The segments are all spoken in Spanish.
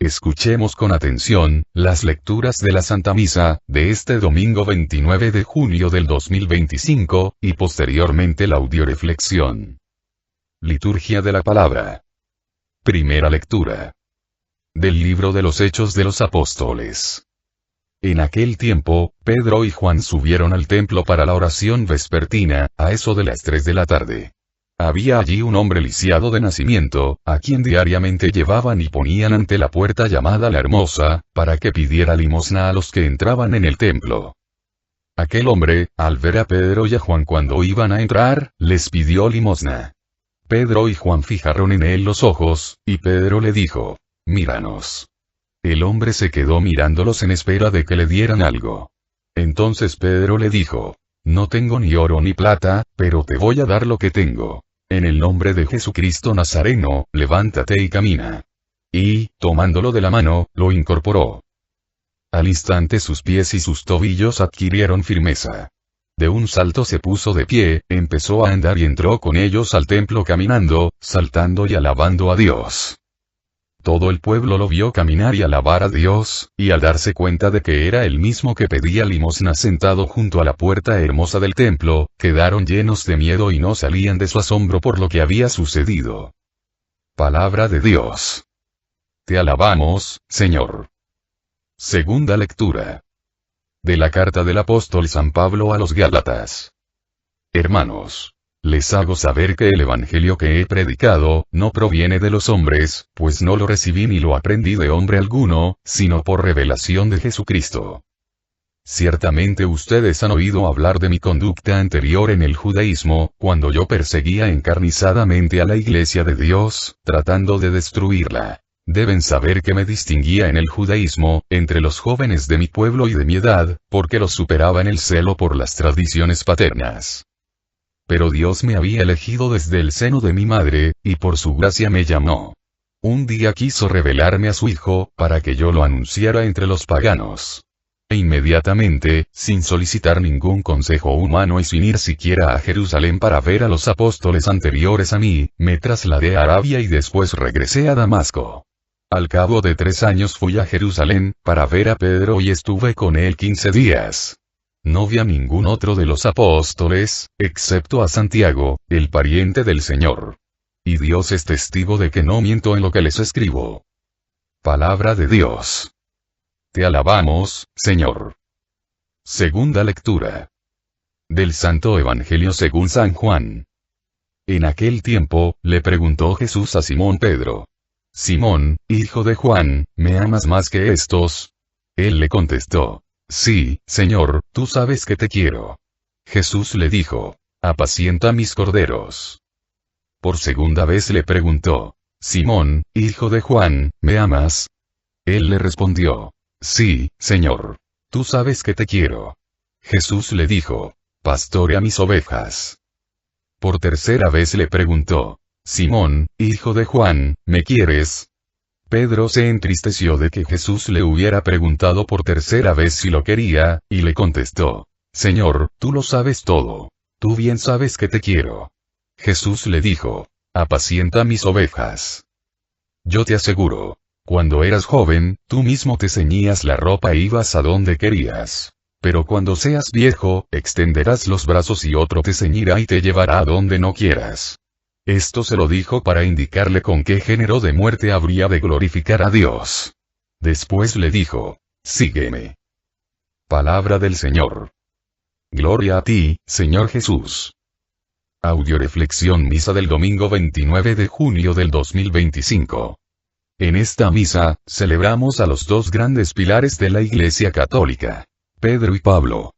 escuchemos con atención, las lecturas de la Santa Misa, de este domingo 29 de junio del 2025, y posteriormente la audioreflexión. Liturgia de la Palabra. Primera lectura. Del libro de los Hechos de los Apóstoles. En aquel tiempo, Pedro y Juan subieron al templo para la oración vespertina, a eso de las 3 de la tarde. Había allí un hombre lisiado de nacimiento, a quien diariamente llevaban y ponían ante la puerta llamada la Hermosa, para que pidiera limosna a los que entraban en el templo. Aquel hombre, al ver a Pedro y a Juan cuando iban a entrar, les pidió limosna. Pedro y Juan fijaron en él los ojos, y Pedro le dijo: «Míranos». El hombre se quedó mirándolos en espera de que le dieran algo. Entonces Pedro le dijo: «No tengo ni oro ni plata, pero te voy a dar lo que tengo. En el nombre de Jesucristo Nazareno, levántate y camina». Y, tomándolo de la mano, lo incorporó. Al instante sus pies y sus tobillos adquirieron firmeza. De un salto se puso de pie, empezó a andar y entró con ellos al templo caminando, saltando y alabando a Dios. Todo el pueblo lo vio caminar y alabar a Dios, y al darse cuenta de que era el mismo que pedía limosna sentado junto a la puerta hermosa del templo, quedaron llenos de miedo y no salían de su asombro por lo que había sucedido. Palabra de Dios. Te alabamos, Señor. Segunda lectura. De la carta del apóstol San Pablo a los Gálatas. Hermanos, les hago saber que el evangelio que he predicado, no proviene de los hombres, pues no lo recibí ni lo aprendí de hombre alguno, sino por revelación de Jesucristo. Ciertamente ustedes han oído hablar de mi conducta anterior en el judaísmo, cuando yo perseguía encarnizadamente a la iglesia de Dios, tratando de destruirla. Deben saber que me distinguía en el judaísmo, entre los jóvenes de mi pueblo y de mi edad, porque los superaba en el celo por las tradiciones paternas. Pero Dios me había elegido desde el seno de mi madre, y por su gracia me llamó. Un día quiso revelarme a su Hijo, para que yo lo anunciara entre los paganos. E inmediatamente, sin solicitar ningún consejo humano y sin ir siquiera a Jerusalén para ver a los apóstoles anteriores a mí, me trasladé a Arabia y después regresé a Damasco. Al cabo de 3 años fui a Jerusalén, para ver a Pedro y estuve con él 15 días. No vi a ningún otro de los apóstoles, excepto a Santiago, el pariente del Señor. Y Dios es testigo de que no miento en lo que les escribo. Palabra de Dios. Te alabamos, Señor. Segunda lectura. Del Santo Evangelio según San Juan. En aquel tiempo, le preguntó Jesús a Simón Pedro: «Simón, hijo de Juan, ¿me amas más que estos?». Él le contestó: «Sí, Señor, tú sabes que te quiero». Jesús le dijo: «Apacienta mis corderos». Por segunda vez le preguntó: «Simón, hijo de Juan, ¿me amas?». Él le respondió: «Sí, Señor, tú sabes que te quiero». Jesús le dijo: «Pastorea mis ovejas». Por tercera vez le preguntó: «Simón, hijo de Juan, ¿me quieres?». Pedro se entristeció de que Jesús le hubiera preguntado por tercera vez si lo quería, y le contestó: «Señor, tú lo sabes todo. Tú bien sabes que te quiero». Jesús le dijo: «Apacienta mis ovejas». Yo te aseguro, cuando eras joven, tú mismo te ceñías la ropa e ibas a donde querías. Pero cuando seas viejo, extenderás los brazos y otro te ceñirá y te llevará a donde no quieras. Esto se lo dijo para indicarle con qué género de muerte habría de glorificar a Dios. Después le dijo: «Sígueme». Palabra del Señor. Gloria a ti, Señor Jesús. Audioreflexión Misa del domingo 29 de junio del 2025. En esta misa, celebramos a los 2 grandes pilares de la Iglesia Católica, Pedro y Pablo.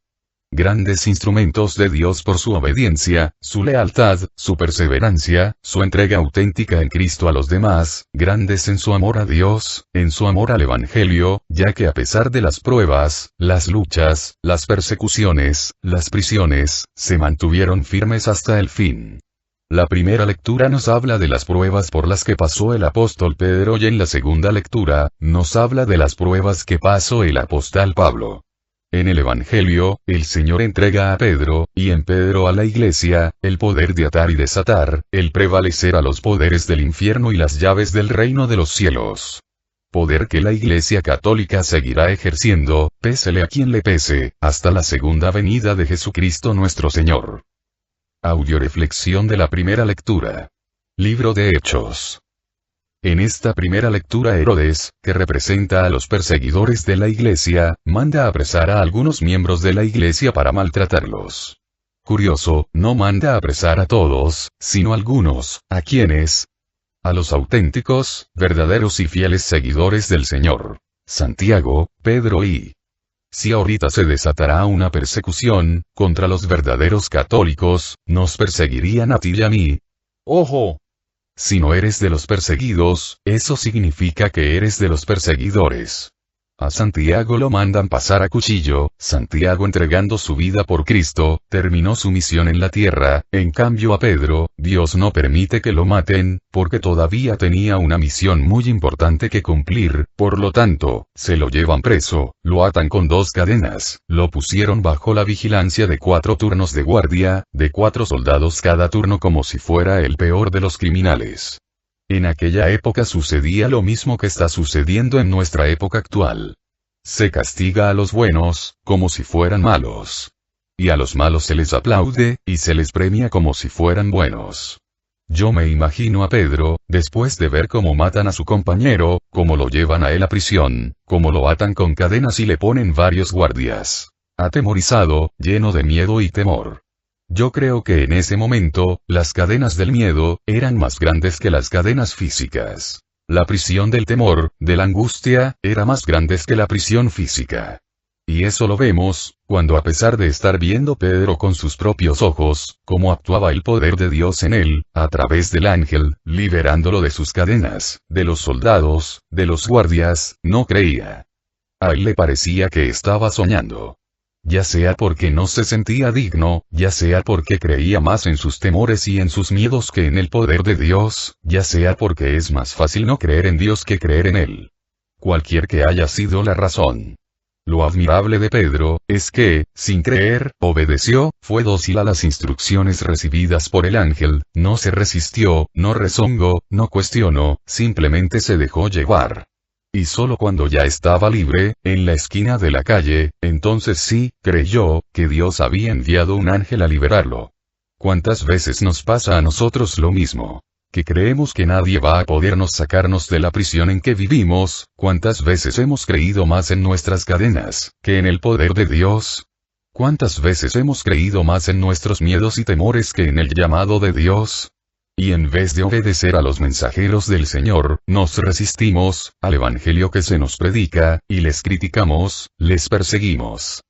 Grandes instrumentos de Dios por su obediencia, su lealtad, su perseverancia, su entrega auténtica en Cristo a los demás, grandes en su amor a Dios, en su amor al Evangelio, ya que a pesar de las pruebas, las luchas, las persecuciones, las prisiones, se mantuvieron firmes hasta el fin. La primera lectura nos habla de las pruebas por las que pasó el apóstol Pedro y en la segunda lectura, nos habla de las pruebas que pasó el apóstol Pablo. En el Evangelio, el Señor entrega a Pedro, y en Pedro a la Iglesia, el poder de atar y desatar, el prevalecer a los poderes del infierno y las llaves del reino de los cielos. Poder que la Iglesia Católica seguirá ejerciendo, pésele a quien le pese, hasta la segunda venida de Jesucristo nuestro Señor. Audioreflexión de la primera lectura. Libro de Hechos. En esta primera lectura Herodes, que representa a los perseguidores de la Iglesia, manda apresar a algunos miembros de la Iglesia para maltratarlos. Curioso, no manda apresar a todos, sino a algunos, ¿a quiénes? A los auténticos, verdaderos y fieles seguidores del Señor. Santiago, Pedro y... Si ahorita se desatará una persecución, contra los verdaderos católicos, nos perseguirían a ti y a mí. ¡Ojo! Si no eres de los perseguidos, eso significa que eres de los perseguidores. A Santiago lo mandan pasar a cuchillo, Santiago entregando su vida por Cristo, terminó su misión en la tierra, en cambio a Pedro, Dios no permite que lo maten, porque todavía tenía una misión muy importante que cumplir, por lo tanto, se lo llevan preso, lo atan con 2 cadenas, lo pusieron bajo la vigilancia de 4 turnos de guardia, de 4 soldados cada turno como si fuera el peor de los criminales. En aquella época sucedía lo mismo que está sucediendo en nuestra época actual. Se castiga a los buenos, como si fueran malos. Y a los malos se les aplaude, y se les premia como si fueran buenos. Yo me imagino a Pedro, después de ver cómo matan a su compañero, cómo lo llevan a él a prisión, cómo lo atan con cadenas y le ponen varios guardias. Atemorizado, lleno de miedo y temor. Yo creo que en ese momento, las cadenas del miedo, eran más grandes que las cadenas físicas. La prisión del temor, de la angustia, era más grande que la prisión física. Y eso lo vemos, cuando a pesar de estar viendo Pedro con sus propios ojos, cómo actuaba el poder de Dios en él, a través del ángel, liberándolo de sus cadenas, de los soldados, de los guardias, no creía. A él le parecía que estaba soñando. Ya sea porque no se sentía digno, ya sea porque creía más en sus temores y en sus miedos que en el poder de Dios, ya sea porque es más fácil no creer en Dios que creer en Él. Cualquier que haya sido la razón. Lo admirable de Pedro, es que, sin creer, obedeció, fue dócil a las instrucciones recibidas por el ángel, no se resistió, no rezongó, no cuestionó, simplemente se dejó llevar. Y solo cuando ya estaba libre, en la esquina de la calle, entonces sí, creyó, que Dios había enviado un ángel a liberarlo. ¿Cuántas veces nos pasa a nosotros lo mismo? Que creemos que nadie va a podernos sacarnos de la prisión en que vivimos, ¿cuántas veces hemos creído más en nuestras cadenas, que en el poder de Dios? ¿Cuántas veces hemos creído más en nuestros miedos y temores que en el llamado de Dios? Y en vez de obedecer a los mensajeros del Señor, nos resistimos, al evangelio que se nos predica, y les criticamos, les perseguimos.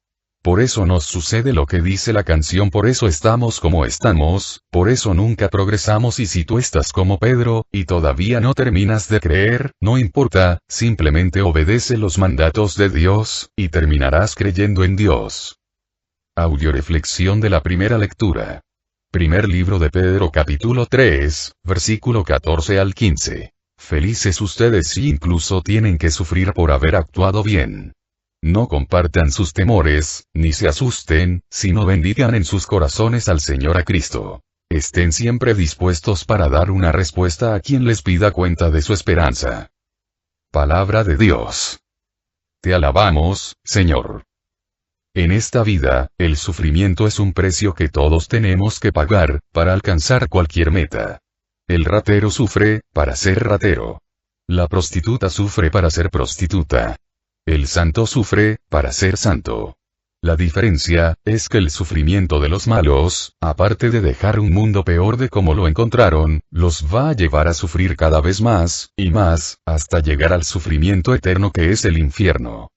Por eso nos sucede lo que dice la canción, por eso estamos como estamos, por eso nunca progresamos. Y si tú estás como Pedro, y todavía no terminas de creer, no importa, simplemente obedece los mandatos de Dios, y terminarás creyendo en Dios. Audioreflexión de la primera lectura. Primer libro de Pedro capítulo 3, versículo 14 al 15. Felices ustedes si incluso tienen que sufrir por haber actuado bien. No compartan sus temores, ni se asusten, sino bendigan en sus corazones al Señor a Cristo. Estén siempre dispuestos para dar una respuesta a quien les pida cuenta de su esperanza. Palabra de Dios. Te alabamos, Señor. En esta vida, el sufrimiento es un precio que todos tenemos que pagar, para alcanzar cualquier meta. El ratero sufre, para ser ratero. La prostituta sufre para ser prostituta. El santo sufre, para ser santo. La diferencia, es que el sufrimiento de los malos, aparte de dejar un mundo peor de como lo encontraron, los va a llevar a sufrir cada vez más, y más, hasta llegar al sufrimiento eterno que es el infierno.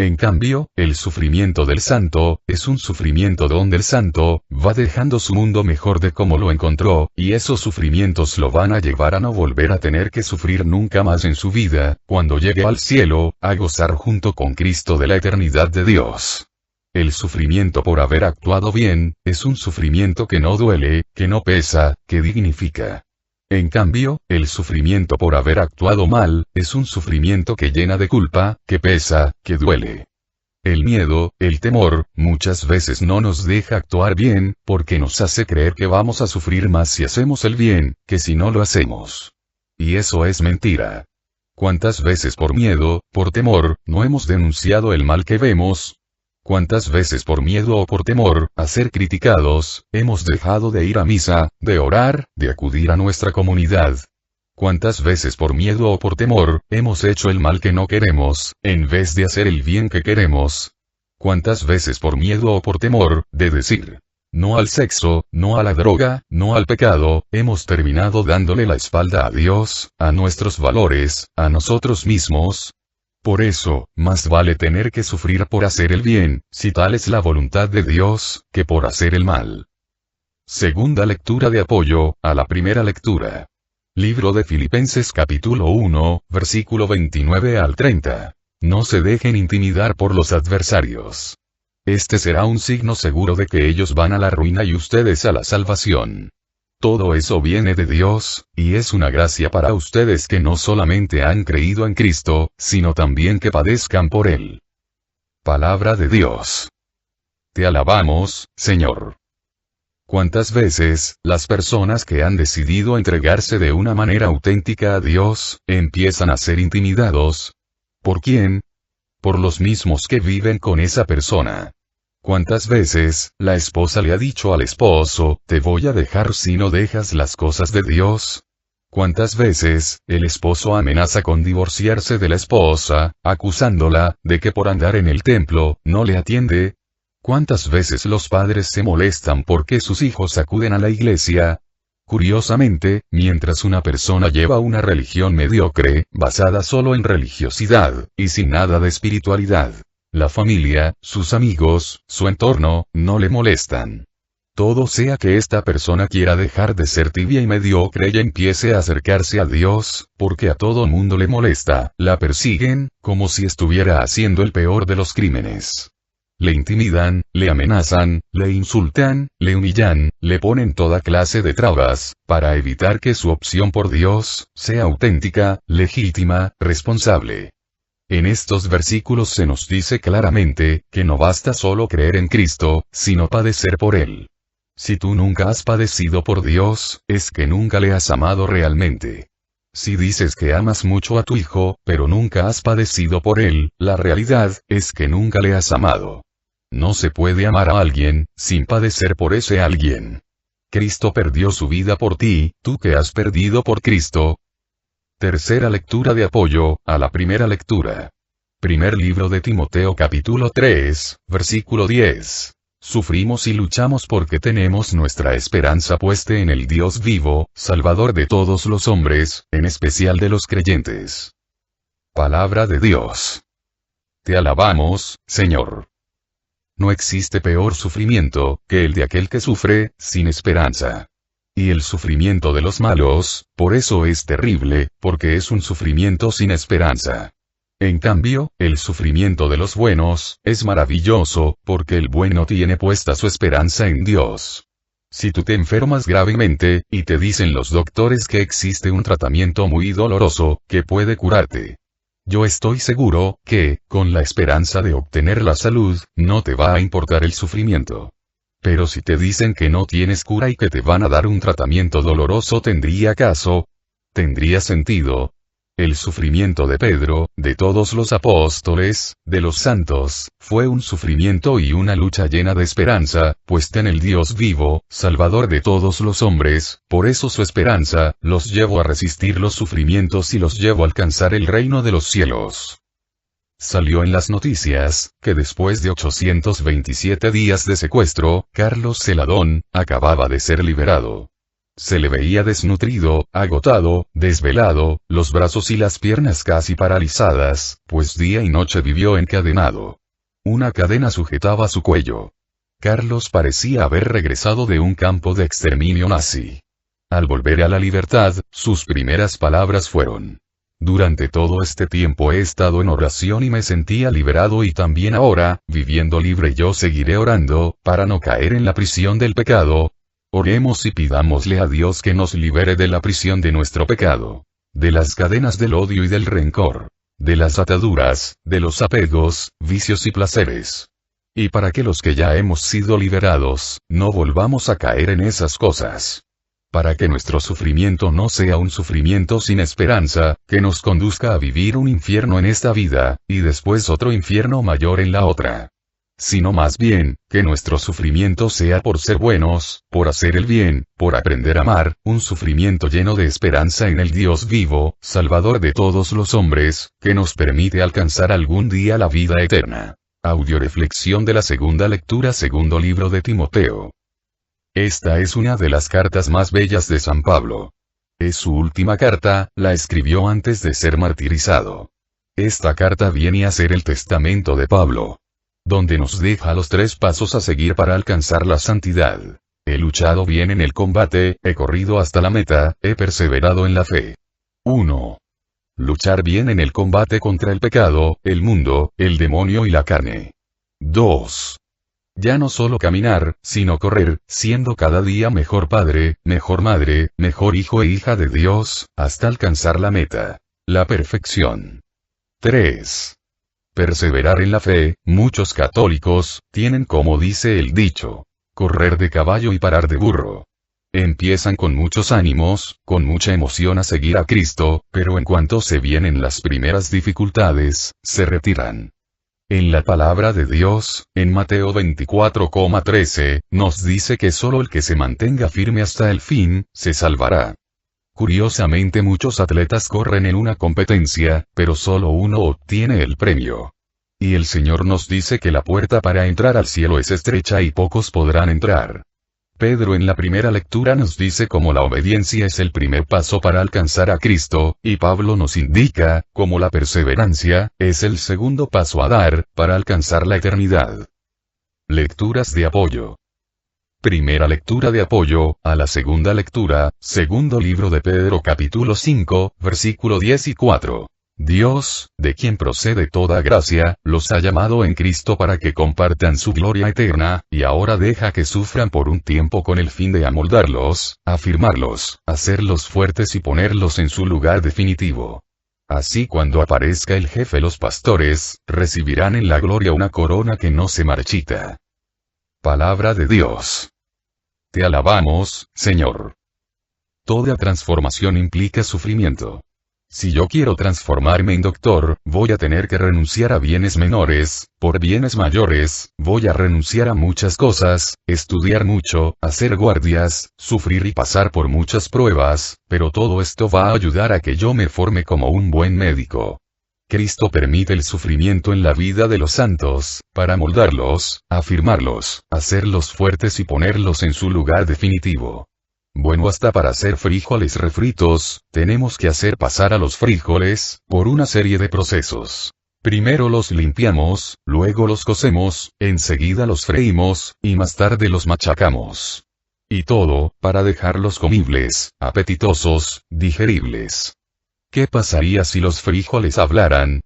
En cambio, el sufrimiento del santo, es un sufrimiento donde el santo, va dejando su mundo mejor de como lo encontró, y esos sufrimientos lo van a llevar a no volver a tener que sufrir nunca más en su vida, cuando llegue al cielo, a gozar junto con Cristo de la eternidad de Dios. El sufrimiento por haber actuado bien, es un sufrimiento que no duele, que no pesa, que dignifica. En cambio, el sufrimiento por haber actuado mal, es un sufrimiento que llena de culpa, que pesa, que duele. El miedo, el temor, muchas veces no nos deja actuar bien, porque nos hace creer que vamos a sufrir más si hacemos el bien, que si no lo hacemos. Y eso es mentira. ¿Cuántas veces por miedo, por temor, no hemos denunciado el mal que vemos? ¿Cuántas veces por miedo o por temor a ser criticados, hemos dejado de ir a misa, de orar, de acudir a nuestra comunidad? ¿Cuántas veces por miedo o por temor, hemos hecho el mal que no queremos, en vez de hacer el bien que queremos? ¿Cuántas veces por miedo o por temor, de decir no al sexo, no a la droga, no al pecado, hemos terminado dándole la espalda a Dios, a nuestros valores, a nosotros mismos? Por eso, más vale tener que sufrir por hacer el bien, si tal es la voluntad de Dios, que por hacer el mal. Segunda lectura de apoyo a la primera lectura. Libro de Filipenses capítulo 1, versículo 29 al 30. No se dejen intimidar por los adversarios. Este será un signo seguro de que ellos van a la ruina y ustedes a la salvación. Todo eso viene de Dios, y es una gracia para ustedes que no solamente han creído en Cristo, sino también que padezcan por Él. Palabra de Dios. Te alabamos, Señor. ¿Cuántas veces, las personas que han decidido entregarse de una manera auténtica a Dios, empiezan a ser intimidados? ¿Por quién? Por los mismos que viven con esa persona. ¿Cuántas veces, la esposa le ha dicho al esposo, te voy a dejar si no dejas las cosas de Dios? ¿Cuántas veces, el esposo amenaza con divorciarse de la esposa, acusándola, de que por andar en el templo, no le atiende? ¿Cuántas veces los padres se molestan porque sus hijos acuden a la iglesia? Curiosamente, mientras una persona lleva una religión mediocre, basada solo en religiosidad, y sin nada de espiritualidad, la familia, sus amigos, su entorno, no le molestan. Todo sea que esta persona quiera dejar de ser tibia y mediocre y empiece a acercarse a Dios, porque a todo mundo le molesta, la persiguen, como si estuviera haciendo el peor de los crímenes. Le intimidan, le amenazan, le insultan, le humillan, le ponen toda clase de trabas, para evitar que su opción por Dios, sea auténtica, legítima, responsable. En estos versículos se nos dice claramente, que no basta solo creer en Cristo, sino padecer por Él. Si tú nunca has padecido por Dios, es que nunca le has amado realmente. Si dices que amas mucho a tu hijo, pero nunca has padecido por él, la realidad, es que nunca le has amado. No se puede amar a alguien, sin padecer por ese alguien. Cristo perdió su vida por ti, ¿tú qué has perdido por Cristo? Tercera lectura de apoyo, a la primera lectura. Primer libro de Timoteo capítulo 3, versículo 10. Sufrimos y luchamos porque tenemos nuestra esperanza puesta en el Dios vivo, Salvador de todos los hombres, en especial de los creyentes. Palabra de Dios. Te alabamos, Señor. No existe peor sufrimiento, que el de aquel que sufre, sin esperanza. Y el sufrimiento de los malos, por eso es terrible, porque es un sufrimiento sin esperanza. En cambio, el sufrimiento de los buenos, es maravilloso, porque el bueno tiene puesta su esperanza en Dios. Si tú te enfermas gravemente, y te dicen los doctores que existe un tratamiento muy doloroso, que puede curarte. Yo estoy seguro, que, con la esperanza de obtener la salud, no te va a importar el sufrimiento. Pero si te dicen que no tienes cura y que te van a dar un tratamiento doloroso, ¿tendría caso? ¿Tendría sentido? El sufrimiento de Pedro, de todos los apóstoles, de los santos, fue un sufrimiento y una lucha llena de esperanza, puesta en el Dios vivo, Salvador de todos los hombres, por eso su esperanza, los llevó a resistir los sufrimientos y los llevó a alcanzar el reino de los cielos. Salió en las noticias, que después de 827 días de secuestro, Carlos Celadón, acababa de ser liberado. Se le veía desnutrido, agotado, desvelado, los brazos y las piernas casi paralizadas, pues día y noche vivió encadenado. Una cadena sujetaba su cuello. Carlos parecía haber regresado de un campo de exterminio nazi. Al volver a la libertad, sus primeras palabras fueron: durante todo este tiempo he estado en oración y me sentía liberado, y también ahora, viviendo libre, yo seguiré orando, para no caer en la prisión del pecado. Oremos y pidámosle a Dios que nos libere de la prisión de nuestro pecado, de las cadenas del odio y del rencor, de las ataduras, de los apegos, vicios y placeres. Y para que los que ya hemos sido liberados, no volvamos a caer en esas cosas. para que nuestro sufrimiento no sea un sufrimiento sin esperanza, que nos conduzca a vivir un infierno en esta vida, y después otro infierno mayor en la otra. Sino más bien, que nuestro sufrimiento sea por ser buenos, por hacer el bien, por aprender a amar, un sufrimiento lleno de esperanza en el Dios vivo, Salvador de todos los hombres, que nos permite alcanzar algún día la vida eterna. Audioreflexión de la segunda lectura, segundo libro de Timoteo. Esta es una de las cartas más bellas de San Pablo. Es su última carta, la escribió antes de ser martirizado. Esta carta viene a ser el testamento de Pablo, donde nos deja los 3 pasos a seguir para alcanzar la santidad. He luchado bien en el combate, he corrido hasta la meta, he perseverado en la fe. 1. Luchar bien en el combate contra el pecado, el mundo, el demonio y la carne. 2. Ya no solo caminar, sino correr, siendo cada día mejor padre, mejor madre, mejor hijo e hija de Dios, hasta alcanzar la meta, la perfección. 3. Perseverar en la fe. Muchos católicos tienen, como dice el dicho, correr de caballo y parar de burro. Empiezan con muchos ánimos, con mucha emoción a seguir a Cristo, pero en cuanto se vienen las primeras dificultades, se retiran. En la palabra de Dios, en Mateo 24,13, nos dice que solo el que se mantenga firme hasta el fin, se salvará. Curiosamente muchos atletas corren en una competencia, pero solo uno obtiene el premio. Y el Señor nos dice que la puerta para entrar al cielo es estrecha y pocos podrán entrar. Pedro en la primera lectura nos dice cómo la obediencia es el primer paso para alcanzar a Cristo, y Pablo nos indica cómo la perseverancia es el segundo paso a dar, para alcanzar la eternidad. Lecturas de apoyo. Primera lectura de apoyo, a la segunda lectura, segundo libro de Pedro capítulo 5, versículo 10 y 4. Dios, de quien procede toda gracia, los ha llamado en Cristo para que compartan su gloria eterna, y ahora deja que sufran por un tiempo con el fin de amoldarlos, afirmarlos, hacerlos fuertes y ponerlos en su lugar definitivo. Así cuando aparezca el jefe los pastores, recibirán en la gloria una corona que no se marchita. Palabra de Dios. Te alabamos, Señor. Toda transformación implica sufrimiento. Si yo quiero transformarme en doctor, voy a tener que renunciar a bienes menores, por bienes mayores, voy a renunciar a muchas cosas, estudiar mucho, hacer guardias, sufrir y pasar por muchas pruebas, pero todo esto va a ayudar a que yo me forme como un buen médico. Cristo permite el sufrimiento en la vida de los santos, para moldarlos, afirmarlos, hacerlos fuertes y ponerlos en su lugar definitivo. Bueno, hasta para hacer frijoles refritos, tenemos que hacer pasar a los frijoles, por una serie de procesos. Primero los limpiamos, luego los cocemos, enseguida los freímos, y más tarde los machacamos. Y todo, para dejarlos comibles, apetitosos, digeribles. ¿Qué pasaría si los frijoles hablaran?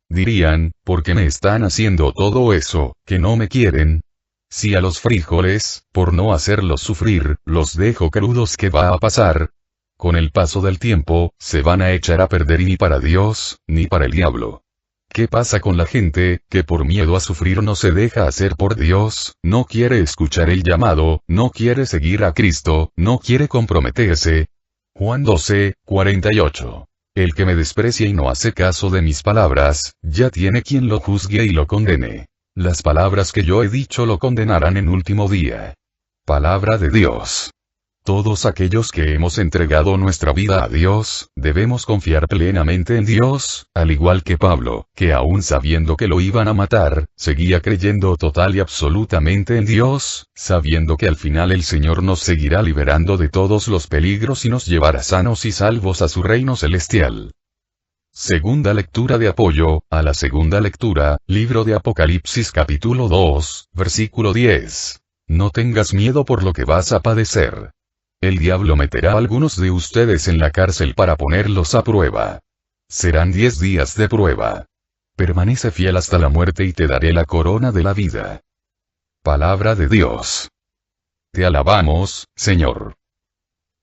Dirían, ¿por qué me están haciendo todo eso, que no me quieren? Si a los frijoles, por no hacerlos sufrir, los dejo crudos, ¿qué va a pasar? Con el paso del tiempo, se van a echar a perder y ni para Dios, ni para el diablo. ¿Qué pasa con la gente, que por miedo a sufrir no se deja hacer por Dios, no quiere escuchar el llamado, no quiere seguir a Cristo, no quiere comprometerse? Juan 12:48. El que me desprecia y no hace caso de mis palabras, ya tiene quien lo juzgue y lo condene. Las palabras que yo he dicho lo condenarán en último día. Palabra de Dios. Todos aquellos que hemos entregado nuestra vida a Dios, debemos confiar plenamente en Dios, al igual que Pablo, que aún sabiendo que lo iban a matar, seguía creyendo total y absolutamente en Dios, sabiendo que al final el Señor nos seguirá liberando de todos los peligros y nos llevará sanos y salvos a su reino celestial. Segunda lectura de apoyo, a la segunda lectura, libro de Apocalipsis capítulo 2, versículo 10. No tengas miedo por lo que vas a padecer. El diablo meterá a algunos de ustedes en la cárcel para ponerlos a prueba. Serán 10 días de prueba. Permanece fiel hasta la muerte y te daré la corona de la vida. Palabra de Dios. Te alabamos, Señor.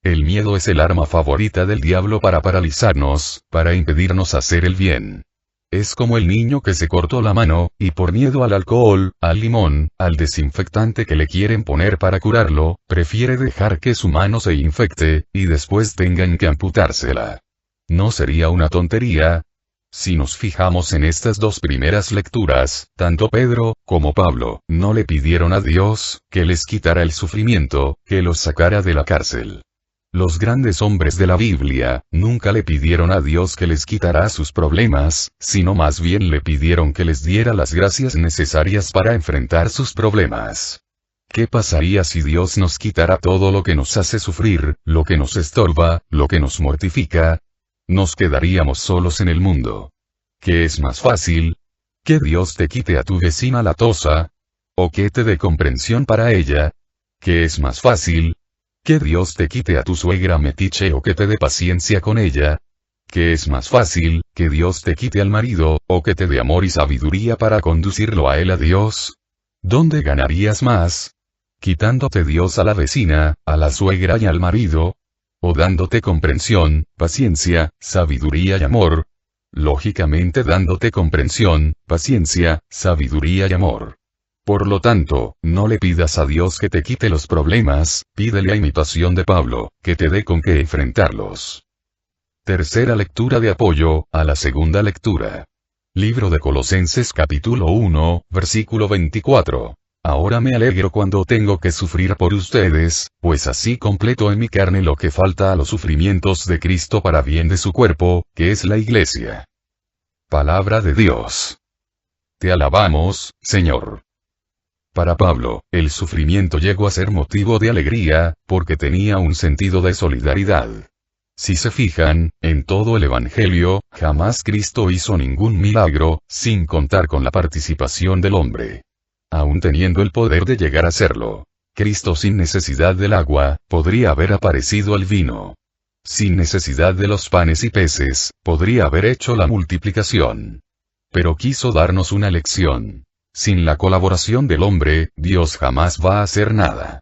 El miedo es el arma favorita del diablo para paralizarnos, para impedirnos hacer el bien. Es como el niño que se cortó la mano, y por miedo al alcohol, al limón, al desinfectante que le quieren poner para curarlo, prefiere dejar que su mano se infecte, y después tengan que amputársela. ¿No sería una tontería? Si nos fijamos en estas dos primeras lecturas, tanto Pedro, como Pablo, no le pidieron a Dios, que les quitara el sufrimiento, que los sacara de la cárcel. Los grandes hombres de la Biblia, nunca le pidieron a Dios que les quitara sus problemas, sino más bien le pidieron que les diera las gracias necesarias para enfrentar sus problemas. ¿Qué pasaría si Dios nos quitara todo lo que nos hace sufrir, lo que nos estorba, lo que nos mortifica? Nos quedaríamos solos en el mundo. ¿Qué es más fácil? ¿Que Dios te quite a tu vecina latosa? ¿O que te dé comprensión para ella? ¿Qué es más fácil? ¿Que Dios te quite a tu suegra metiche o que te dé paciencia con ella? ¿Qué es más fácil, que Dios te quite al marido, o que te dé amor y sabiduría para conducirlo a él a Dios? ¿Dónde ganarías más? ¿Quitándote Dios a la vecina, a la suegra y al marido? ¿O dándote comprensión, paciencia, sabiduría y amor? Lógicamente dándote comprensión, paciencia, sabiduría y amor. Por lo tanto, no le pidas a Dios que te quite los problemas, pídele a imitación de Pablo, que te dé con qué enfrentarlos. Tercera lectura de apoyo, a la segunda lectura. Libro de Colosenses capítulo 1, versículo 24. Ahora me alegro cuando tengo que sufrir por ustedes, pues así completo en mi carne lo que falta a los sufrimientos de Cristo para bien de su cuerpo, que es la Iglesia. Palabra de Dios. Te alabamos, Señor. Para Pablo, el sufrimiento llegó a ser motivo de alegría, porque tenía un sentido de solidaridad. Si se fijan, en todo el Evangelio, jamás Cristo hizo ningún milagro, sin contar con la participación del hombre. Aún teniendo el poder de llegar a hacerlo. Cristo sin necesidad del agua, podría haber aparecido el vino. Sin necesidad de los panes y peces, podría haber hecho la multiplicación. Pero quiso darnos una lección. Sin la colaboración del hombre, Dios jamás va a hacer nada.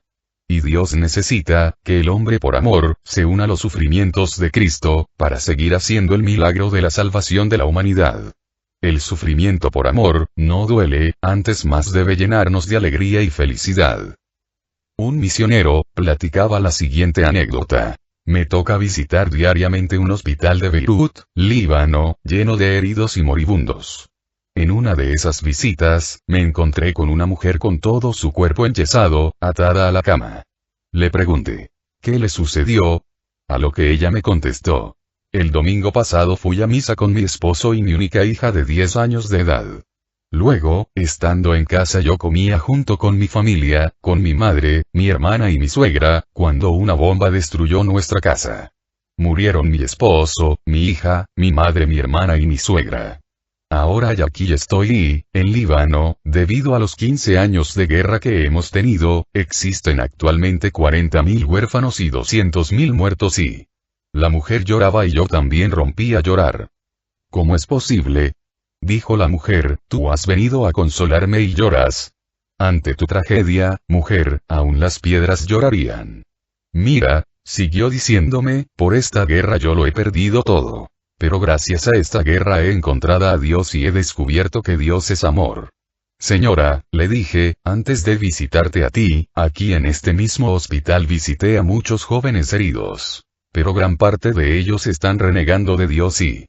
Y Dios necesita, que el hombre por amor, se una a los sufrimientos de Cristo, para seguir haciendo el milagro de la salvación de la humanidad. El sufrimiento por amor, no duele, antes más debe llenarnos de alegría y felicidad. Un misionero, platicaba la siguiente anécdota. Me toca visitar diariamente un hospital de Beirut, Líbano, lleno de heridos y moribundos. En una de esas visitas, me encontré con una mujer con todo su cuerpo enyesado, atada a la cama. Le pregunté, ¿qué le sucedió? A lo que ella me contestó. El domingo pasado fui a misa con mi esposo y mi única hija de 10 años de edad. Luego, estando en casa yo comía junto con mi familia, con mi madre, mi hermana y mi suegra, cuando una bomba destruyó nuestra casa. Murieron mi esposo, mi hija, mi madre, mi hermana y mi suegra. Ahora ya aquí estoy, en Líbano, debido a los 15 años de guerra que hemos tenido, existen actualmente 40.000 huérfanos y 200.000 muertos y... La mujer lloraba y yo también rompí a llorar. ¿Cómo es posible? Dijo la mujer, tú has venido a consolarme y lloras. Ante tu tragedia, mujer, aún las piedras llorarían. Mira, siguió diciéndome, por esta guerra yo lo he perdido todo. Pero gracias a esta guerra he encontrado a Dios y he descubierto que Dios es amor. Señora, le dije, antes de visitarte a ti, aquí en este mismo hospital visité a muchos jóvenes heridos. Pero gran parte de ellos están renegando de Dios y...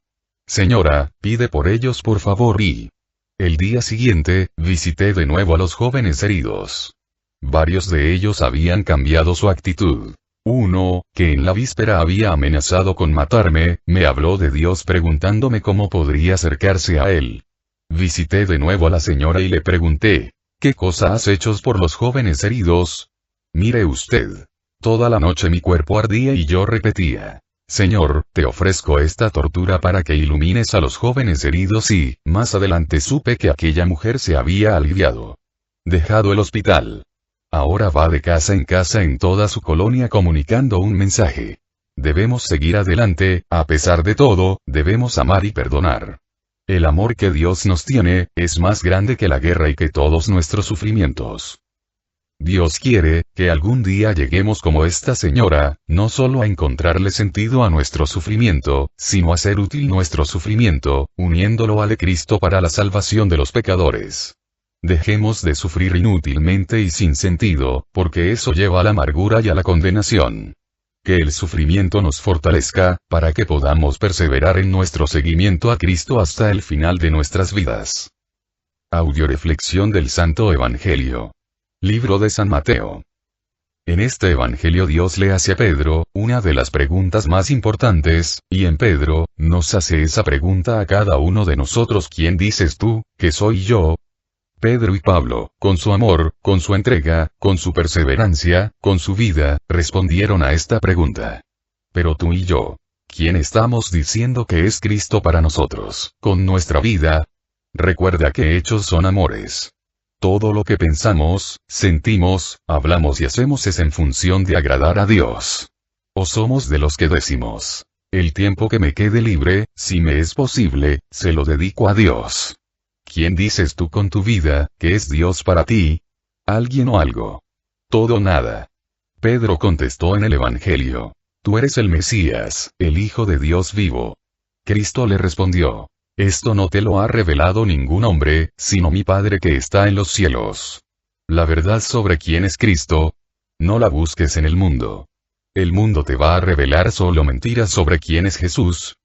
Señora, pide por ellos por favor y... El día siguiente, visité de nuevo a los jóvenes heridos. Varios de ellos habían cambiado su actitud. Uno, que en la víspera había amenazado con matarme, me habló de Dios preguntándome cómo podría acercarse a él. Visité de nuevo a la señora y le pregunté, ¿qué cosa has hecho por los jóvenes heridos? Mire usted. Toda la noche mi cuerpo ardía y yo repetía, Señor, te ofrezco esta tortura para que ilumines a los jóvenes heridos y, más adelante supe que aquella mujer se había aliviado. Dejado el hospital. Ahora va de casa en toda su colonia comunicando un mensaje. Debemos seguir adelante, a pesar de todo, debemos amar y perdonar. El amor que Dios nos tiene, es más grande que la guerra y que todos nuestros sufrimientos. Dios quiere que algún día lleguemos como esta señora, no solo a encontrarle sentido a nuestro sufrimiento, sino a hacer útil nuestro sufrimiento, uniéndolo al de Cristo para la salvación de los pecadores. Dejemos de sufrir inútilmente y sin sentido, porque eso lleva a la amargura y a la condenación. Que el sufrimiento nos fortalezca, para que podamos perseverar en nuestro seguimiento a Cristo hasta el final de nuestras vidas. Audioreflexión del Santo Evangelio. Libro de San Mateo. En este Evangelio Dios le hace a Pedro una de las preguntas más importantes, y en Pedro nos hace esa pregunta a cada uno de nosotros: ¿quién dices tú que soy yo? Pedro y Pablo, con su amor, con su entrega, con su perseverancia, con su vida, respondieron a esta pregunta. Pero tú y yo, ¿quién estamos diciendo que es Cristo para nosotros, con nuestra vida? Recuerda que hechos son amores. Todo lo que pensamos, sentimos, hablamos y hacemos es en función de agradar a Dios. O somos de los que decimos: el tiempo que me quede libre, si me es posible, se lo dedico a Dios. ¿Quién dices tú con tu vida, que es Dios para ti? ¿Alguien o algo? Todo o nada. Pedro contestó en el Evangelio: tú eres el Mesías, el Hijo de Dios vivo. Cristo le respondió: esto no te lo ha revelado ningún hombre, sino mi Padre que está en los cielos. La verdad sobre quién es Cristo, no la busques en el mundo. El mundo te va a revelar solo mentiras sobre quién es Jesús.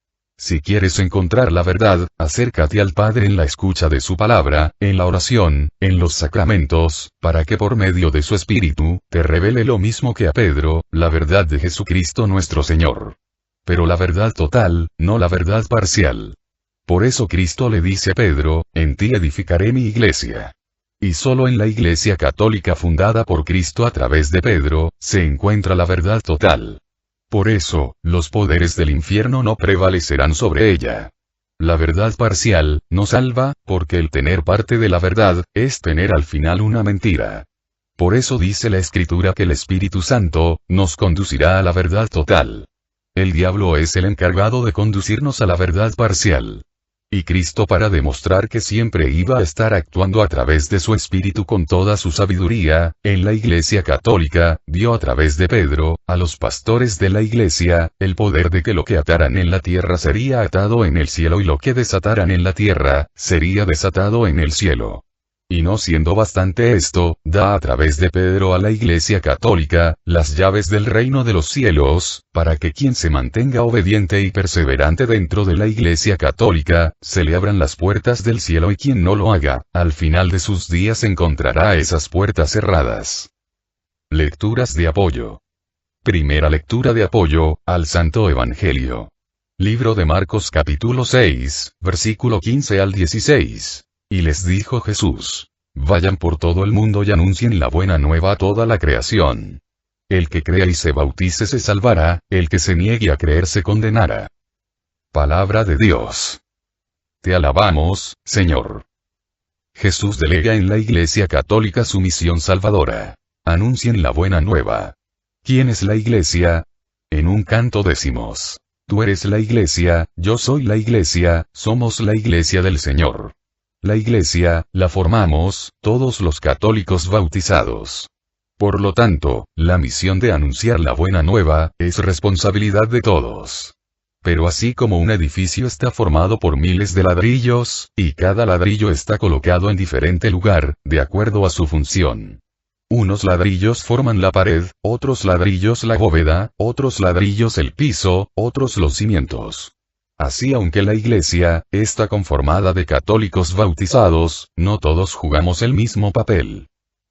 Si quieres encontrar la verdad, acércate al Padre en la escucha de su palabra, en la oración, en los sacramentos, para que por medio de su Espíritu, te revele lo mismo que a Pedro, la verdad de Jesucristo nuestro Señor. Pero la verdad total, no la verdad parcial. Por eso Cristo le dice a Pedro: en ti edificaré mi iglesia. Y solo en la Iglesia Católica fundada por Cristo a través de Pedro, se encuentra la verdad total. Por eso, los poderes del infierno no prevalecerán sobre ella. La verdad parcial no salva, porque el tener parte de la verdad es tener al final una mentira. Por eso dice la Escritura que el Espíritu Santo nos conducirá a la verdad total. El diablo es el encargado de conducirnos a la verdad parcial. Y Cristo, para demostrar que siempre iba a estar actuando a través de su Espíritu con toda su sabiduría, en la Iglesia Católica, dio a través de Pedro, a los pastores de la Iglesia, el poder de que lo que ataran en la tierra sería atado en el cielo y lo que desataran en la tierra, sería desatado en el cielo. Y no siendo bastante esto, da a través de Pedro a la Iglesia Católica, las llaves del reino de los cielos, para que quien se mantenga obediente y perseverante dentro de la Iglesia Católica, se le abran las puertas del cielo, y quien no lo haga, al final de sus días encontrará esas puertas cerradas. Lecturas de apoyo. Primera lectura de apoyo, al Santo Evangelio. Libro de Marcos capítulo 6, versículo 15 al 16. Y les dijo Jesús: vayan por todo el mundo y anuncien la buena nueva a toda la creación. El que crea y se bautice se salvará, el que se niegue a creer se condenará. Palabra de Dios. Te alabamos, Señor. Jesús delega en la Iglesia Católica su misión salvadora. Anuncien la buena nueva. ¿Quién es la Iglesia? En un canto decimos: tú eres la Iglesia, yo soy la Iglesia, somos la Iglesia del Señor. La Iglesia, la formamos, todos los católicos bautizados. Por lo tanto, la misión de anunciar la buena nueva, es responsabilidad de todos. Pero así como un edificio está formado por miles de ladrillos, y cada ladrillo está colocado en diferente lugar, de acuerdo a su función. Unos ladrillos forman la pared, otros ladrillos la bóveda, otros ladrillos el piso, otros los cimientos. Así, aunque la Iglesia está conformada de católicos bautizados, no todos jugamos el mismo papel.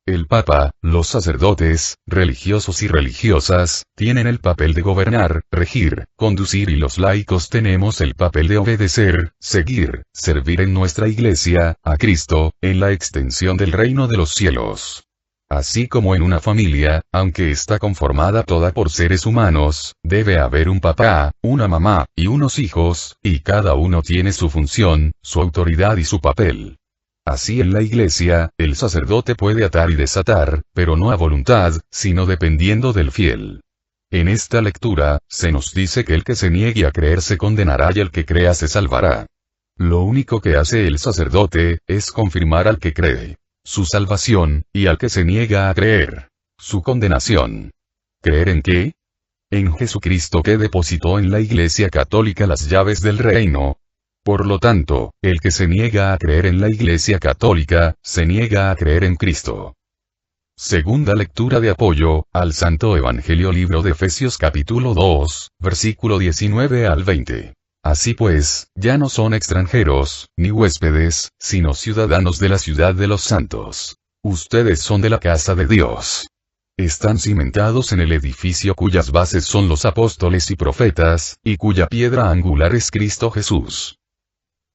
El Papa, los sacerdotes, religiosos y religiosas, tienen el papel de gobernar, regir, conducir, y los laicos tenemos el papel de obedecer, seguir, servir en nuestra Iglesia, a Cristo, en la extensión del reino de los cielos. Así como en una familia, aunque está conformada toda por seres humanos, debe haber un papá, una mamá, y unos hijos, y cada uno tiene su función, su autoridad y su papel. Así en la Iglesia, el sacerdote puede atar y desatar, pero no a voluntad, sino dependiendo del fiel. En esta lectura, se nos dice que el que se niegue a creer se condenará y el que crea se salvará. Lo único que hace el sacerdote, es confirmar al que cree. su salvación, y al que se niega a creer, su condenación. ¿Creer en qué? En Jesucristo, que depositó en la Iglesia Católica las llaves del reino. Por lo tanto, el que se niega a creer en la Iglesia Católica, se niega a creer en Cristo. Segunda lectura de apoyo al Santo Evangelio, libro de Efesios capítulo 2, versículo 19 al 20. Así pues, ya no son extranjeros, ni huéspedes, sino ciudadanos de la ciudad de los santos. Ustedes son de la casa de Dios. Están cimentados en el edificio cuyas bases son los apóstoles y profetas, y cuya piedra angular es Cristo Jesús.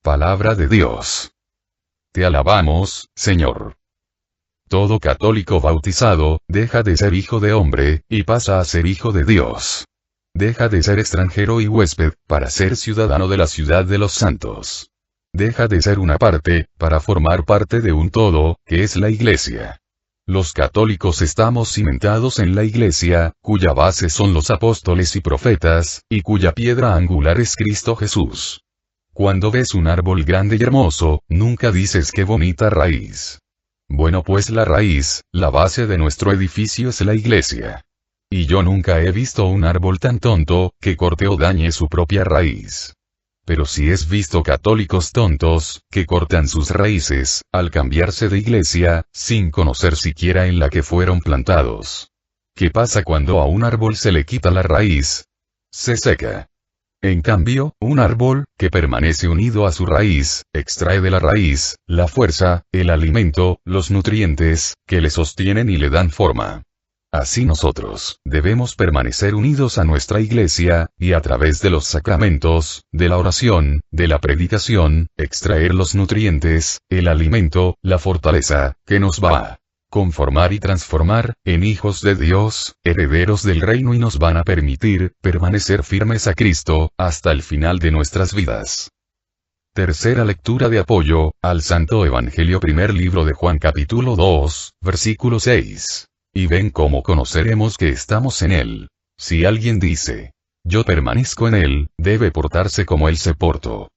Palabra de Dios. Te alabamos, Señor. Todo católico bautizado, deja de ser hijo de hombre, y pasa a ser hijo de Dios. Deja de ser extranjero y huésped, para ser ciudadano de la ciudad de los santos. Deja de ser una parte, para formar parte de un todo, que es la Iglesia. Los católicos estamos cimentados en la Iglesia, cuya base son los apóstoles y profetas, y cuya piedra angular es Cristo Jesús. Cuando ves un árbol grande y hermoso, nunca dices qué bonita raíz. Bueno, pues la raíz, la base de nuestro edificio es la Iglesia. Y yo nunca he visto un árbol tan tonto, que corte o dañe su propia raíz. Pero sí he visto católicos tontos, que cortan sus raíces, al cambiarse de iglesia, sin conocer siquiera en la que fueron plantados. ¿Qué pasa cuando a un árbol se le quita la raíz? Se seca. En cambio, un árbol, que permanece unido a su raíz, extrae de la raíz, la fuerza, el alimento, los nutrientes, que le sostienen y le dan forma. Así nosotros, debemos permanecer unidos a nuestra Iglesia, y a través de los sacramentos, de la oración, de la predicación, extraer los nutrientes, el alimento, la fortaleza, que nos va a conformar y transformar, en hijos de Dios, herederos del reino, y nos van a permitir, permanecer firmes a Cristo, hasta el final de nuestras vidas. Tercera lectura de apoyo, al Santo Evangelio, primer libro de Juan capítulo 2, versículo 6. Y ven cómo conoceremos que estamos en Él. Si alguien dice, yo permanezco en Él, debe portarse como Él se portó.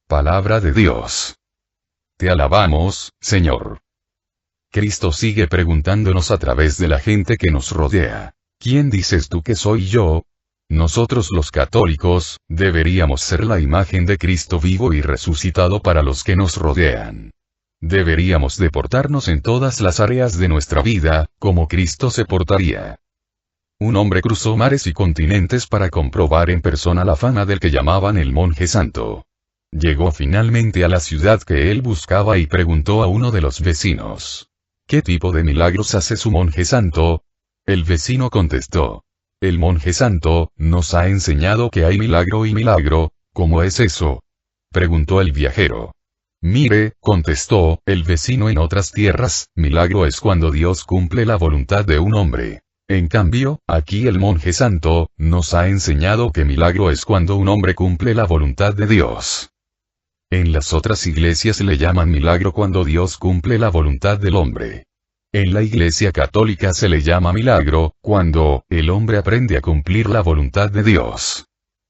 Palabra de Dios. Te alabamos, Señor. Cristo sigue preguntándonos a través de la gente que nos rodea. ¿Quién dices tú que soy yo? Nosotros los católicos, deberíamos ser la imagen de Cristo vivo y resucitado para los que nos rodean. Deberíamos de portarnos en todas las áreas de nuestra vida, como Cristo se portaría. Un hombre cruzó mares y continentes para comprobar en persona la fama del que llamaban el monje santo. Llegó finalmente a la ciudad que él buscaba y preguntó a uno de los vecinos: ¿qué tipo de milagros hace su monje santo? El vecino contestó: el monje santo nos ha enseñado que hay milagro y milagro. ¿Cómo es eso?, preguntó el viajero. Mire, contestó el vecino, en otras tierras, milagro es cuando Dios cumple la voluntad de un hombre. En cambio, aquí el monje santo nos ha enseñado que milagro es cuando un hombre cumple la voluntad de Dios. En las otras iglesias le llaman milagro cuando Dios cumple la voluntad del hombre. En la Iglesia Católica se le llama milagro cuando el hombre aprende a cumplir la voluntad de Dios.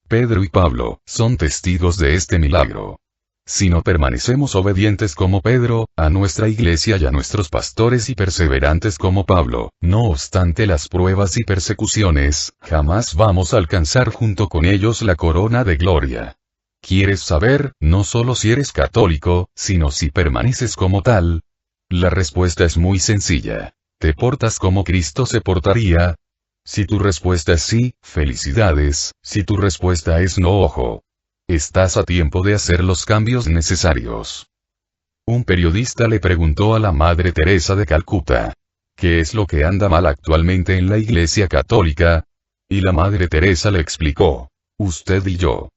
Pedro y Pablo son testigos de este milagro. Si no permanecemos obedientes como Pedro, a nuestra Iglesia y a nuestros pastores, y perseverantes como Pablo, no obstante las pruebas y persecuciones, jamás vamos a alcanzar junto con ellos la corona de gloria. ¿Quieres saber, no solo si eres católico, sino si permaneces como tal? La respuesta es muy sencilla. ¿Te portas como Cristo se portaría? Si tu respuesta es sí, felicidades. Si tu respuesta es no, ojo. Estás a tiempo de hacer los cambios necesarios. Un periodista le preguntó a la Madre Teresa de Calcuta: ¿qué es lo que anda mal actualmente en la Iglesia Católica? Y la Madre Teresa le explicó: usted y yo.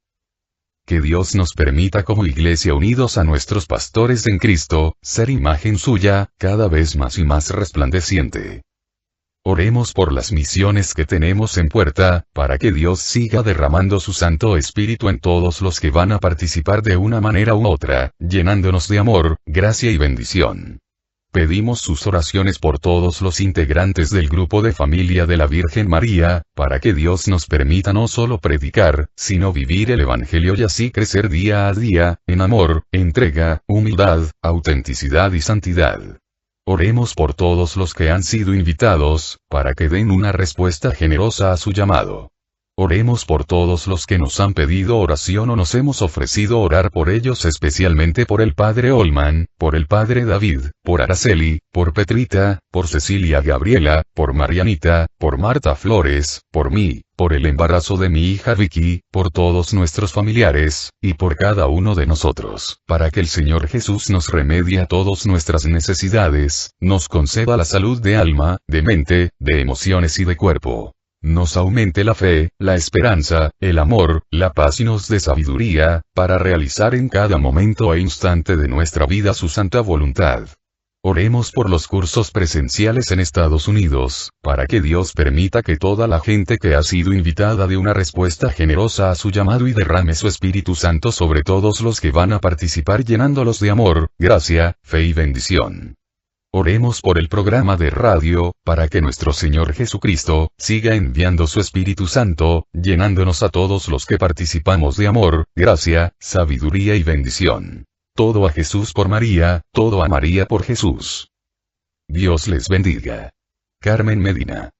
Que Dios nos permita como Iglesia, unidos a nuestros pastores en Cristo, ser imagen suya, cada vez más y más resplandeciente. Oremos por las misiones que tenemos en puerta, para que Dios siga derramando su Santo Espíritu en todos los que van a participar de una manera u otra, llenándonos de amor, gracia y bendición. Pedimos sus oraciones por todos los integrantes del grupo de familia de la Virgen María, para que Dios nos permita no solo predicar, sino vivir el Evangelio y así crecer día a día, en amor, entrega, humildad, autenticidad y santidad. Oremos por todos los que han sido invitados, para que den una respuesta generosa a su llamado. Oremos por todos los que nos han pedido oración o nos hemos ofrecido orar por ellos, especialmente por el Padre Olman, por el Padre David, por Araceli, por Petrita, por Cecilia Gabriela, por Marianita, por Marta Flores, por mí, por el embarazo de mi hija Vicky, por todos nuestros familiares, y por cada uno de nosotros, para que el Señor Jesús nos remedie a todas nuestras necesidades, nos conceda la salud de alma, de mente, de emociones y de cuerpo. Nos aumente la fe, la esperanza, el amor, la paz y nos dé sabiduría, para realizar en cada momento e instante de nuestra vida su santa voluntad. Oremos por los cursos presenciales en Estados Unidos, para que Dios permita que toda la gente que ha sido invitada dé una respuesta generosa a su llamado y derrame su Espíritu Santo sobre todos los que van a participar, llenándolos de amor, gracia, fe y bendición. Oremos por el programa de radio, para que nuestro Señor Jesucristo siga enviando su Espíritu Santo, llenándonos a todos los que participamos de amor, gracia, sabiduría y bendición. Todo a Jesús por María, todo a María por Jesús. Dios les bendiga. Carmen Medina.